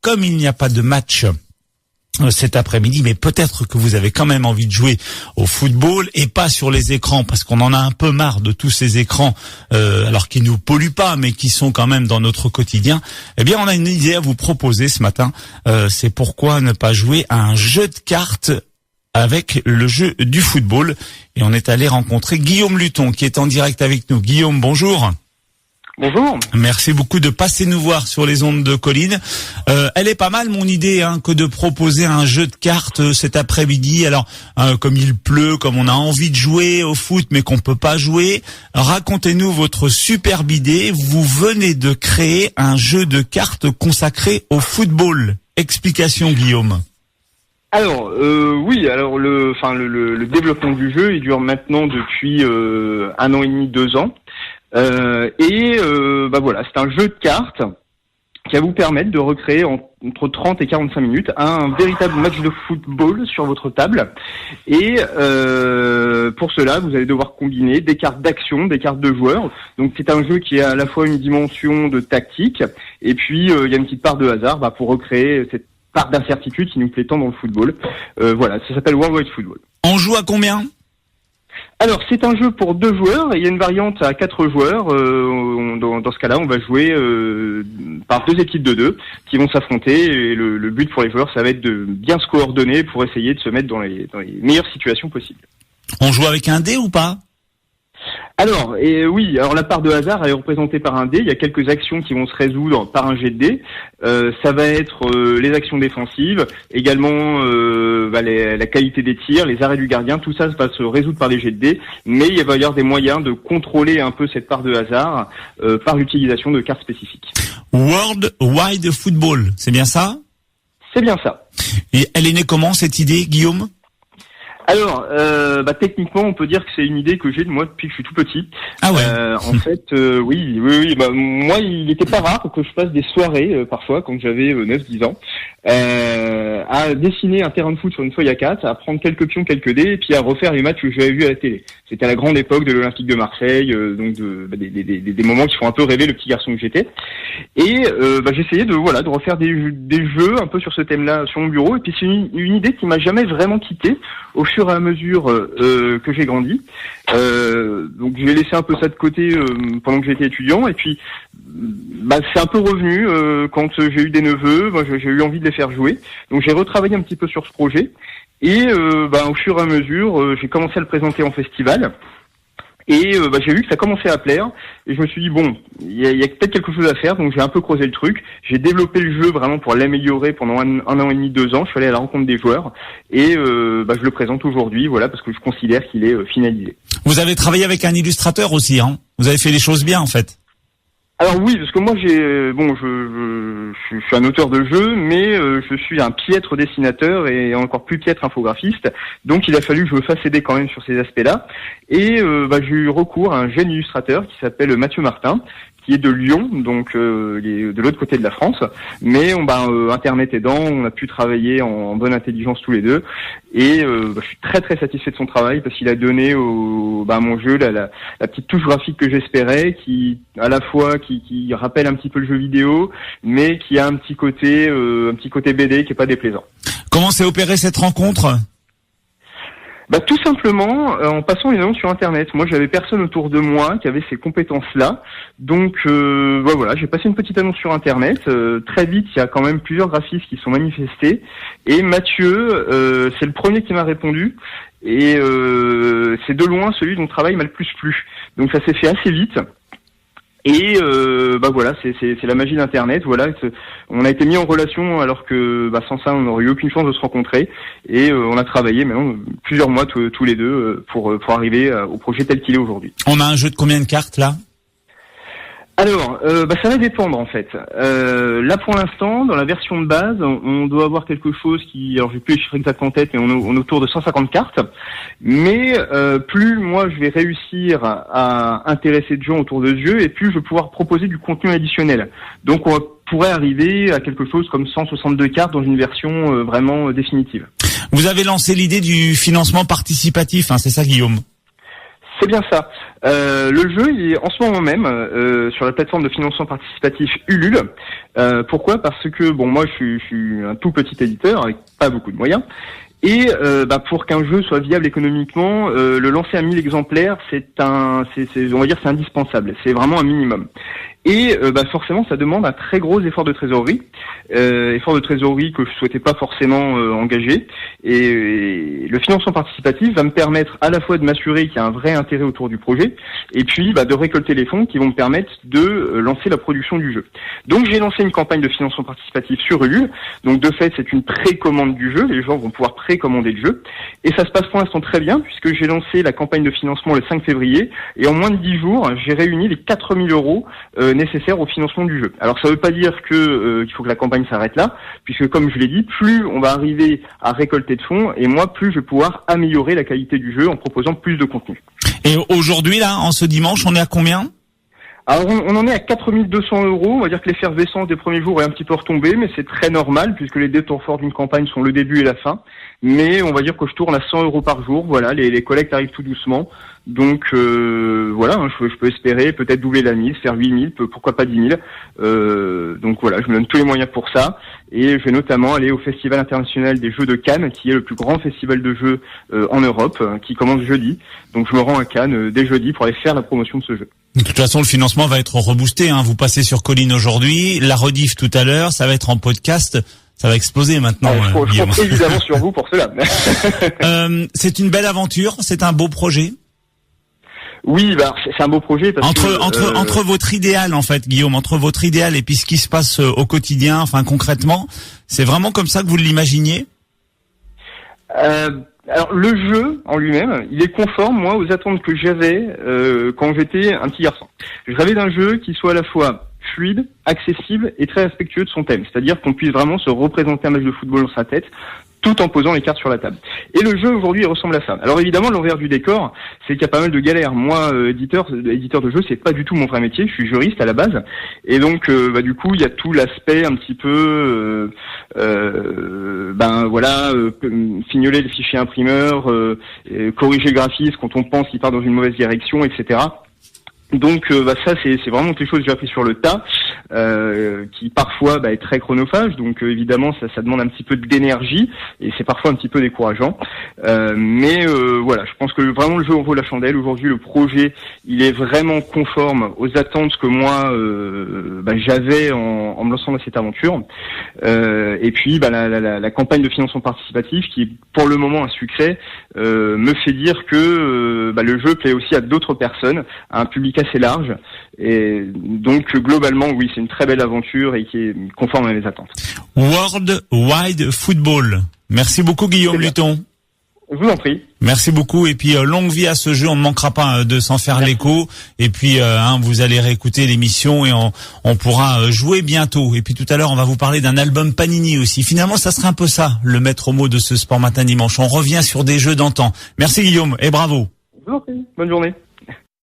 comme il n'y a pas de match cet après-midi, mais peut-être que vous avez quand même envie de jouer au football et pas sur les écrans, parce qu'on en a un peu marre de tous ces écrans, alors qui nous polluent pas, mais qui sont quand même dans notre quotidien. Eh bien, on a une idée à vous proposer ce matin. C'est pourquoi ne pas jouer à un jeu de cartes avec le jeu du football. Et on est allé rencontrer Guillaume Luton, qui est en direct avec nous. Guillaume, bonjour. Bonjour. Merci beaucoup de passer nous voir sur les ondes de Colline. Elle est pas mal mon idée, que de proposer un jeu de cartes cet après-midi. Alors, comme il pleut, comme on a envie de jouer au foot mais qu'on peut pas jouer, racontez-nous votre superbe idée. Vous venez de créer un jeu de cartes consacré au football. Explication, Guillaume. Alors oui, alors le développement du jeu, il dure maintenant depuis 1 an et demi, 2 ans. Voilà, c'est un jeu de cartes qui va vous permettre de recréer entre 30 et 45 minutes un véritable match de football sur votre table. Et pour cela, vous allez devoir combiner des cartes d'action, des cartes de joueurs. Donc c'est un jeu qui a à la fois une dimension de tactique et puis il y a une petite part de hasard pour recréer cette part d'incertitude qui nous plaît tant dans le football. Voilà, ça s'appelle World Wide Football. On joue à combien ? Alors, c'est un jeu pour 2 joueurs et il y a une variante à 4 joueurs. Dans ce cas-là, on va jouer par 2 équipes de 2 qui vont s'affronter. Et le but pour les joueurs, ça va être de bien se coordonner pour essayer de se mettre dans les meilleures situations possibles. On joue avec un dé ou pas ? Alors, alors la part de hasard elle est représentée par un dé. Il y a quelques actions qui vont se résoudre par un jet de dé. Ça va être les actions défensives, également la qualité des tirs, les arrêts du gardien. Tout ça va se résoudre par des jets de dé, mais il va y avoir des moyens de contrôler un peu cette part de hasard par l'utilisation de cartes spécifiques. World Wide Football, c'est bien ça ? C'est bien ça. Et elle est née comment cette idée, Guillaume ? Alors, techniquement, on peut dire que c'est une idée que j'ai de moi depuis que je suis tout petit. Ah ouais. En fait, oui. Moi, il était pas rare que je passe des soirées, parfois, quand j'avais 9-10 ans, à dessiner un terrain de foot sur une feuille A4, à prendre quelques pions, quelques dés, et puis à refaire les matchs que j'avais vus à la télé. C'était à la grande époque de l'Olympique de Marseille, donc des moments qui font un peu rêver le petit garçon que j'étais. Et j'essayais de refaire des jeux un peu sur ce thème-là sur mon bureau. Et puis c'est une idée qui m'a jamais vraiment quitté au fur et à mesure que j'ai grandi. Donc j'ai laissé un peu ça de côté pendant que j'étais étudiant. Et puis c'est un peu revenu quand j'ai eu des neveux. J'ai eu envie de les faire jouer. Donc j'ai retravaillé un petit peu sur ce projet. Et au fur et à mesure, j'ai commencé à le présenter en festival. Et j'ai vu que ça commençait à plaire. Et je me suis dit, il y a peut-être quelque chose à faire. Donc j'ai un peu creusé le truc. J'ai développé le jeu vraiment pour l'améliorer pendant un an et demi, 2 ans. Je suis allé à la rencontre des joueurs. Et je le présente aujourd'hui, parce que je considère qu'il est finalisé. Vous avez travaillé avec un illustrateur aussi, hein ? Vous avez fait les choses bien, en fait. Alors oui, parce que moi je suis un auteur de jeu, mais je suis un piètre dessinateur et encore plus piètre infographiste. Donc il a fallu que je me fasse aider quand même sur ces aspects-là. Et j'ai eu recours à un jeune illustrateur qui s'appelle Mathieu Martin, qui est de Lyon, donc il est de l'autre côté de la France. Mais Internet aidant, on a pu travailler en bonne intelligence tous les deux. Et je suis très très satisfait de son travail parce qu'il a donné à mon jeu la petite touche graphique que j'espérais, qui à la fois qui rappelle un petit peu le jeu vidéo, mais qui a un petit côté BD qui est pas déplaisant. Comment s'est opérée cette rencontre ? Tout simplement en passant les annonces sur Internet. Moi, j'avais personne autour de moi qui avait ces compétences-là. Donc, j'ai passé une petite annonce sur Internet. Très vite, il y a quand même plusieurs graphistes qui sont manifestés. Et Mathieu, c'est le premier qui m'a répondu. Et c'est de loin celui dont le travail m'a le plus plu. Donc, ça s'est fait assez vite. Et c'est la magie d'Internet. On a été mis en relation alors que sans ça on n'aurait eu aucune chance de se rencontrer. Et on a travaillé maintenant plusieurs mois tous les deux pour arriver au projet tel qu'il est aujourd'hui. On a un jeu de combien de cartes là ? Alors, ça va dépendre en fait. Là pour l'instant, dans la version de base, on doit avoir quelque chose qui, alors j'ai plus les chiffres exacts en tête, mais on est autour de 150 cartes. Mais plus moi je vais réussir à intéresser de gens autour de ce jeu, et plus je vais pouvoir proposer du contenu additionnel. Donc on pourrait arriver à quelque chose comme 162 cartes dans une version vraiment définitive. Vous avez lancé l'idée du financement participatif, c'est ça Guillaume ? C'est bien ça. Le jeu il est en ce moment même sur la plateforme de financement participatif Ulule. Pourquoi ? Parce que moi je suis un tout petit éditeur avec pas beaucoup de moyens. Et pour qu'un jeu soit viable économiquement, le lancer à 1000 exemplaires, on va dire c'est indispensable. C'est vraiment un minimum. Et forcément, ça demande un très gros effort de trésorerie que je souhaitais pas forcément engager. Et le financement participatif va me permettre à la fois de m'assurer qu'il y a un vrai intérêt autour du projet, et puis de récolter les fonds qui vont me permettre de lancer la production du jeu. Donc j'ai lancé une campagne de financement participatif sur Ulule. Donc de fait, c'est une précommande du jeu. Les gens vont pouvoir précommander le jeu. Et ça se passe pour l'instant très bien, puisque j'ai lancé la campagne de financement le 5 février. Et en moins de 10 jours, j'ai réuni les 4000 € nécessaires au financement du jeu. Alors ça veut pas dire que qu'il faut que la campagne s'arrête là, puisque comme je l'ai dit, plus on va arriver à récolter de fonds, et moi plus je vais pouvoir améliorer la qualité du jeu en proposant plus de contenu. Et aujourd'hui là, en ce dimanche, on est à combien ? Alors on en est à 4200 €. On va dire que l'effervescence des premiers jours est un petit peu retombée, mais c'est très normal puisque les deux temps forts d'une campagne sont le début et la fin. Mais on va dire que je tourne à 100 € par jour. Voilà, les collectes arrivent tout doucement. Donc voilà, je peux espérer peut-être doubler la mise, faire 8000, pourquoi pas 10 000. Donc voilà, je me donne tous les moyens pour ça. Et je vais notamment aller au Festival international des Jeux de Cannes, qui est le plus grand festival de jeux en Europe, qui commence jeudi. Donc je me rends à Cannes dès jeudi pour aller faire la promotion de ce jeu. De toute façon, le financement va être reboosté. Vous passez sur Colline aujourd'hui, la rediff tout à l'heure, ça va être en podcast. Ça va exploser maintenant. Je compte évidemment sur vous pour cela. C'est une belle aventure, c'est un beau projet. Oui, c'est un beau projet parce entre votre idéal en fait, Guillaume, entre votre idéal et puis ce qui se passe au quotidien, enfin concrètement, c'est vraiment comme ça que vous l'imaginiez ? Alors le jeu en lui-même, il est conforme moi aux attentes que j'avais quand j'étais un petit garçon. Je rêvais d'un jeu qui soit à la fois fluide, accessible et très respectueux de son thème, c'est-à-dire qu'on puisse vraiment se représenter un match de football dans sa tête, tout en posant les cartes sur la table. Et le jeu aujourd'hui il ressemble à ça. Alors évidemment l'envers du décor, c'est qu'il y a pas mal de galères. Moi, éditeur de jeu, c'est pas du tout mon vrai métier. Je suis juriste à la base, et donc du coup il y a tout l'aspect un petit peu, fignoler les fichiers imprimeurs, corriger le graphisme quand on pense qu'il part dans une mauvaise direction, etc. Donc ça c'est vraiment quelque chose que j'ai appris sur le tas, qui parfois est très chronophage, donc évidemment ça demande un petit peu d'énergie et c'est parfois un petit peu décourageant, mais voilà, je pense que vraiment le jeu en vaut la chandelle. Aujourd'hui le projet il est vraiment conforme aux attentes que moi j'avais en me lançant dans cette aventure, et puis la campagne de financement participatif qui est pour le moment un succès me fait dire que le jeu plaît aussi à d'autres personnes, à un public assez large, et donc globalement oui c'est une très belle aventure et qui est conforme à mes attentes. World Wide Football. Merci beaucoup Guillaume Luton. Je vous en prie. Merci beaucoup, et puis longue vie à ce jeu, on ne manquera pas de s'en faire l'écho, et puis vous allez réécouter l'émission et on pourra jouer bientôt. Et puis tout à l'heure on va vous parler d'un album Panini aussi. Finalement ça serait un peu ça le maître mot de ce Sport Matin Dimanche, on revient sur des jeux d'antan. Merci Guillaume et bravo. Je vous en prie, bonne journée.